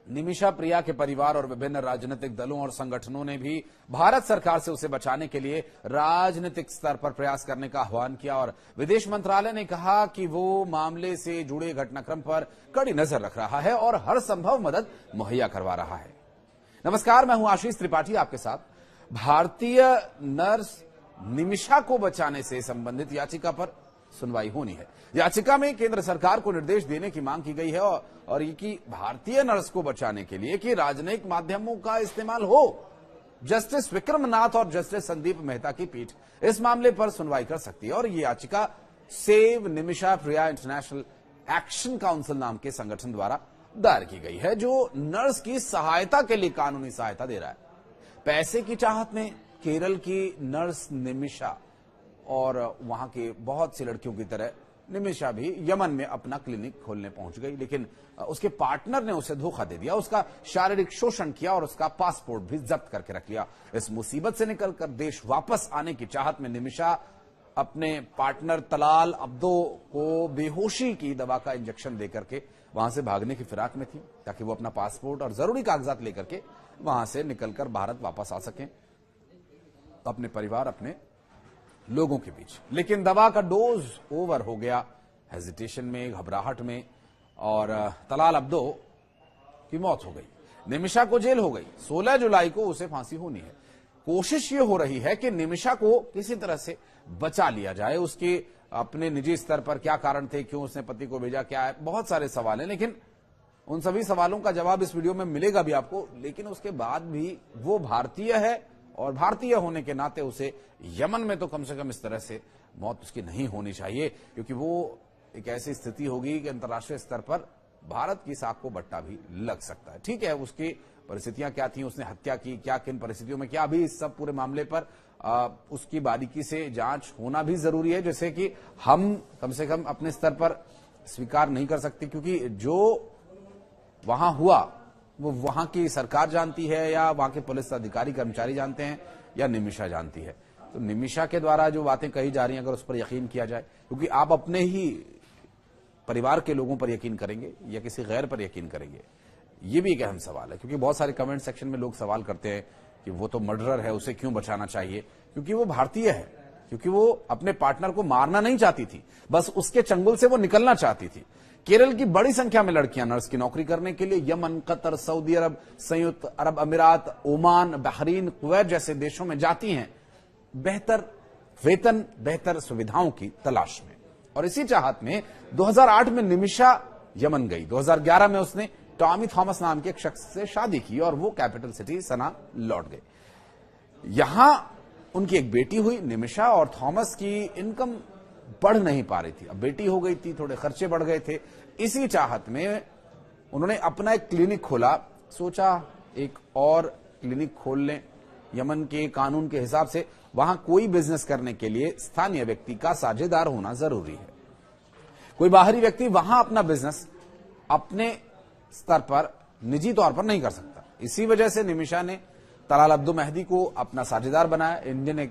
निमिषा प्रिया के परिवार और विभिन्न राजनीतिक दलों और संगठनों ने भी भारत सरकार से उसे बचाने के लिए राजनीतिक स्तर पर प्रयास करने का आह्वान किया और विदेश मंत्रालय ने कहा कि वो मामले से जुड़े घटनाक्रम पर कड़ी नजर रख रहा है और हर संभव मदद मुहैया करवा रहा है। नमस्कार, मैं हूं आशीष त्रिपाठी आपके साथ। भारतीय नर्स निमिषा को बचाने से संबंधित याचिका पर सुनवाई होनी है। याचिका में केंद्र सरकार को निर्देश देने की मांग की गई है और ये कि भारतीय नर्स को बचाने के लिए कि राजनयिक माध्यमों का इस्तेमाल हो। जस्टिस विक्रमनाथ और जस्टिस संदीप मेहता की पीठ इस मामले पर सुनवाई कर सकती है और ये याचिका सेव निमिषा प्रिया इंटरनेशनल एक्शन काउंसिल नाम के संगठन द्वारा दायर की गई है, जो नर्स की सहायता के लिए कानूनी सहायता दे रहा है। पैसे की चाहत में केरल की नर्स निमिषा और वहां के बहुत सी लड़कियों की तरह निमिषा भी यमन में अपना क्लिनिक खोलने पहुंच गई, लेकिन उसके पार्टनर ने उसे धोखा दे दिया, उसका शारीरिक शोषण किया और उसका पासपोर्ट भी जब्त करके रख लिया। इस मुसीबत से निकलकर देश वापस आने की चाहत में निमिषा अपने पार्टनर तलाल अब्दो को बेहोशी की दवा का इंजेक्शन देकर के वहां से भागने की फिराक में थी, ताकि वो अपना पासपोर्ट और जरूरी कागजात लेकर के वहां से निकलकर भारत वापस आ सकें अपने परिवार, अपने लोगों के बीच। लेकिन दवा का डोज ओवर हो गया, हेजिटेशन में, घबराहट में, और तलाल अब्दो की मौत हो गई। निमिषा को जेल हो गई। 16 जुलाई को उसे फांसी होनी है। कोशिश ये हो रही है कि निमिषा को किसी तरह से बचा लिया जाए। उसके अपने निजी स्तर पर क्या कारण थे, क्यों उसने पति को भेजा, क्या है, बहुत सारे सवाल हैं, लेकिन उन सभी सवालों का जवाब इस वीडियो में मिलेगा भी आपको। लेकिन उसके बाद भी वो भारतीय है और भारतीय होने के नाते उसे यमन में तो कम से कम इस तरह से मौत उसकी नहीं होनी चाहिए, क्योंकि वो एक ऐसी स्थिति होगी कि अंतर्राष्ट्रीय स्तर पर भारत की साख को बट्टा भी लग सकता है। ठीक है, उसकी परिस्थितियां क्या थी, उसने हत्या की क्या, किन परिस्थितियों में क्या, अभी इस सब पूरे मामले पर उसकी बारीकी से जांच होना भी जरूरी है, जैसे कि हम कम से कम अपने स्तर पर स्वीकार नहीं कर सकते, क्योंकि जो वहां हुआ वो वहां की सरकार जानती है या वहां के पुलिस अधिकारी कर्मचारी जानते हैं या निमिषा जानती है। तो निमिषा के द्वारा जो बातें कही जा रही हैं, अगर उस पर यकीन किया जाए, क्योंकि आप अपने ही परिवार के लोगों पर यकीन करेंगे या किसी गैर पर यकीन करेंगे, ये भी एक अहम सवाल है। क्योंकि बहुत सारे कमेंट सेक्शन में लोग सवाल करते हैं कि वो तो मर्डरर है, उसे क्यों बचाना चाहिए, क्योंकि वो भारतीय है, क्योंकि वो अपने पार्टनर को मारना नहीं चाहती थी, बस उसके चंगुल से वो निकलना चाहती थी। केरल की बड़ी संख्या में लड़कियां नर्स की नौकरी करने के लिए यमन, कतर, सऊदी अरब, संयुक्त अरब अमीरात, ओमान, बहरीन, कुवैत जैसे देशों में जाती हैं बेहतर वेतन, बेहतर सुविधाओं की तलाश में। और इसी चाहत में 2008 में निमिषा यमन गई। 2011 में उसने टॉमी थॉमस नाम के एक शख्स से शादी की और वो कैपिटल सिटी सना लौट गई। यहां उनकी एक बेटी हुई। निमिषा और थॉमस की इनकम बढ़ नहीं पा रही थी, अब बेटी हो गई थी, थोड़े खर्चे बढ़ गए थे। इसी चाहत में उन्होंने अपना एक क्लिनिक खोला। सोचा एक और क्लिनिक खोल लें। यमन के कानून के हिसाब से वहां कोई बिजनेस करने के लिए स्थानीय व्यक्ति का साझेदार होना जरूरी है। कोई बाहरी व्यक्ति वहां अपना बिजनेस अपने स्तर पर निजी तौर पर नहीं कर सकता। इसी वजह से निमिषा ने तलाल अब्दो मेहदी को अपना साझेदार बनाया। इंडियन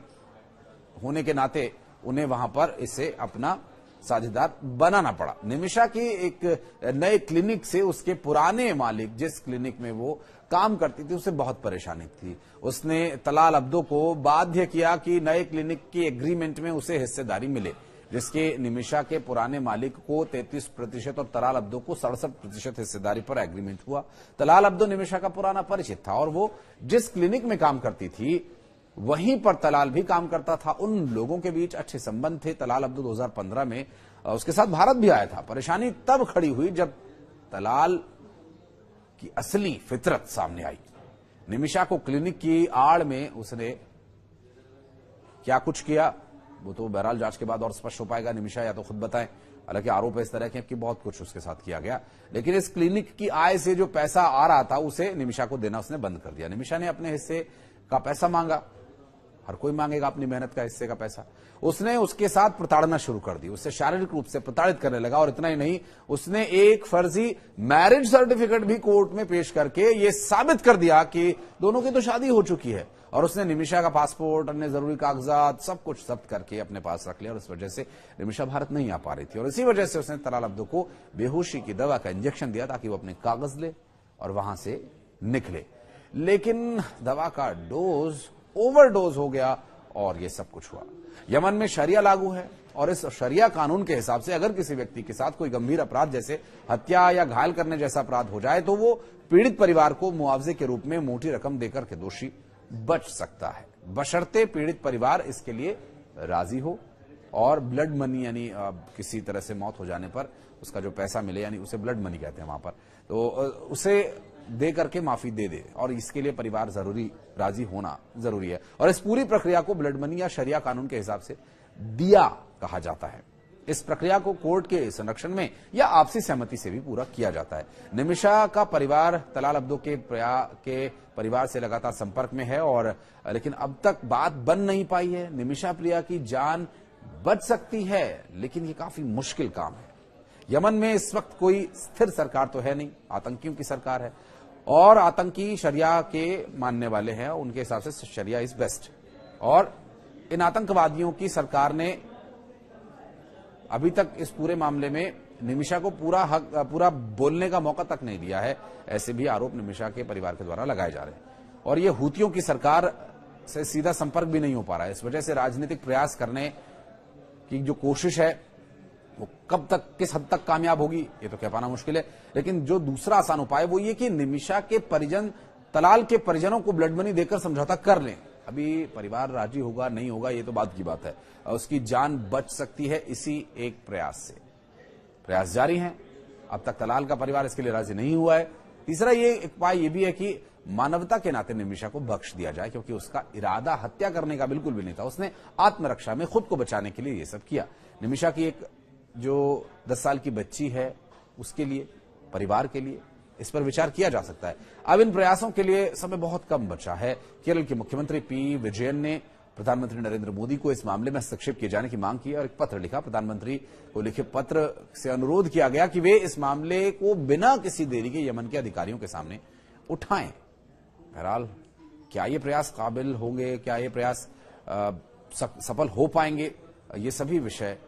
होने के नाते उन्हें वहां पर इसे अपना साझेदार बनाना पड़ा। निमिषा की एक नए क्लिनिक से उसके पुराने मालिक, जिस क्लिनिक में वो काम करती थी, उसे बहुत परेशानी थी। उसने तलाल अब्दो को बाध्य किया कि नए क्लिनिक के एग्रीमेंट में उसे हिस्सेदारी मिले, जिसके निमिषा के पुराने मालिक को 33% और तलाल अब्दो को 67% हिस्सेदारी पर एग्रीमेंट हुआ। तलाल अब्दो निमिषा का पुराना परिचित था और वो जिस क्लिनिक में काम करती थी वहीं पर तलाल भी काम करता था। उन लोगों के बीच अच्छे संबंध थे। तलाल अब्दो 2015 में उसके साथ भारत भी आया था। परेशानी तब खड़ी हुई जब तलाल की असली फितरत सामने आई। निमिषा को क्लिनिक की आड़ में उसने क्या कुछ किया वो तो बहरहाल जांच के बाद और स्पष्ट हो पाएगा। निमिषा या तो खुद बताएं, हालांकि आरोप इस तरह के कि बहुत कुछ उसके साथ किया गया, लेकिन इस क्लिनिक की आय से जो पैसा आ रहा था उसे निमिषा को देना उसने बंद कर दिया। निमिषा ने अपने हिस्से का पैसा मांगा। हर कोई मांगेगा अपनी मेहनत का हिस्से का पैसा। उसने उसके साथ प्रताड़ना शुरू कर दी, उससे शारीरिक रूप से प्रताड़ित करने लगा। और इतना ही नहीं, उसने एक फर्जी मैरिज सर्टिफिकेट भी कोर्ट में पेश करके ये साबित कर दिया कि दोनों की तो शादी हो चुकी है। और उसने निमिषा का पासपोर्ट, अन्य जरूरी कागजात सब कुछ जब्त करके अपने पास रख लिया। और इस वजह से निमिषा भारत नहीं आ पा रही थी। और इसी वजह से उसने तलाल अब्दो को बेहोशी की दवा का इंजेक्शन दिया ताकि वो अपने कागज ले और वहां से निकले। लेकिन दवा का डोज ओवरडोज हो गया और ये सब कुछ हुआ। यमन में शरिया लागू है और इस शरिया कानून के हिसाब से अगर किसी व्यक्ति के साथ कोई गंभीर अपराध जैसे हत्या या घायल करने जैसा अपराध हो जाए तो वो पीड़ित परिवार को मुआवजे के रूप में मोटी रकम देकर के दोषी बच सकता है, बशर्ते पीड़ित परिवार इसके लिए राजी हो और ब्लड मनी यानी किसी तरह से मौत हो जाने पर उसका जो पैसा मिले, यानी उसे ब्लड मनी कहते हैं वहां पर, तो उसे दे करके माफी दे दे और इसके लिए परिवार राजी होना जरूरी है। और इस पूरी प्रक्रिया को ब्लड मनी या शरिया कानून के हिसाब से दिया कहा जाता है। इस प्रक्रिया को कोर्ट के संरक्षण में या आपसी सहमति से भी पूरा किया जाता है। निमिषा का परिवार तलाल अब्दो के परिवार से लगातार संपर्क में है और लेकिन अब तक बात बन नहीं पाई है। निमिषा प्रिया की जान बच सकती है लेकिन ये काफी मुश्किल काम है। यमन में इस वक्त कोई स्थिर सरकार तो है नहीं, आतंकियों की सरकार है और आतंकी शरिया के मानने वाले हैं, उनके हिसाब से शरिया इज बेस्ट। और इन आतंकवादियों की सरकार ने अभी तक इस पूरे मामले में निमिषा को पूरा बोलने का मौका तक नहीं दिया है। ऐसे भी आरोप निमिषा के परिवार के द्वारा लगाए जा रहे हैं और ये हुतियों की सरकार से सीधा संपर्क भी नहीं हो पा रहा है। इस वजह से राजनीतिक प्रयास करने की जो कोशिश है वो कब तक, किस हद तक कामयाब होगी ये तो कह पाना मुश्किल है। लेकिन जो दूसरा आसान उपाय वो ये कि निमिषा के परिजन तलाल के परिजनों को ब्लड मनी देकर समझौता कर लें। अभी परिवार राजी होगा नहीं होगा ये तो बात की बात है, उसकी जान बच सकती है इसी एक प्रयास से। प्रयास जारी हैं, अब तक तलाल का परिवार इसके लिए राजी नहीं हुआ है। तीसरा ये एक उपाय ये भी है कि मानवता के नाते निमिषा को बख्श दिया जाए क्योंकि उसका इरादा हत्या करने का बिल्कुल भी नहीं था, उसने आत्मरक्षा में खुद को बचाने के लिए ये सब किया। निमिषा की एक जो 10 साल की बच्ची है उसके लिए, परिवार के लिए इस पर विचार किया जा सकता है। अब इन प्रयासों के लिए समय बहुत कम बचा है। केरल के मुख्यमंत्री पी विजयन ने प्रधानमंत्री नरेंद्र मोदी को इस मामले में हस्तक्षेप किए जाने की मांग की और एक पत्र लिखा। प्रधानमंत्री को लिखे पत्र से अनुरोध किया गया कि वे इस मामले को बिना किसी देरी के यमन के अधिकारियों के सामने उठाएं। बहरहाल क्या ये प्रयास काबिल होंगे, क्या ये प्रयास सफल हो पाएंगे, ये सभी विषय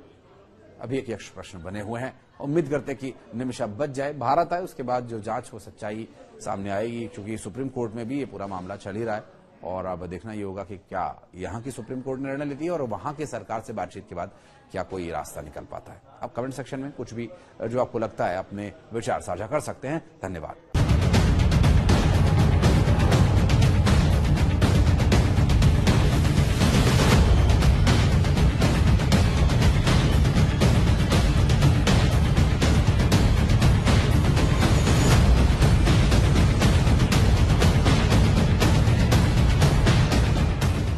अभी एक यक्ष प्रश्न बने हुए हैं। उम्मीद करते हैं कि निमिषा बच जाए, भारत आए, उसके बाद जो जांच हो सच्चाई सामने आएगी। क्योंकि सुप्रीम कोर्ट में भी ये पूरा मामला चल ही रहा है और अब देखना ये होगा कि क्या यहां की सुप्रीम कोर्ट निर्णय लेती है और वहां की सरकार से बातचीत के बाद क्या कोई रास्ता निकल पाता है। आप कमेंट सेक्शन में कुछ भी जो आपको लगता है अपने विचार साझा कर सकते हैं। धन्यवाद।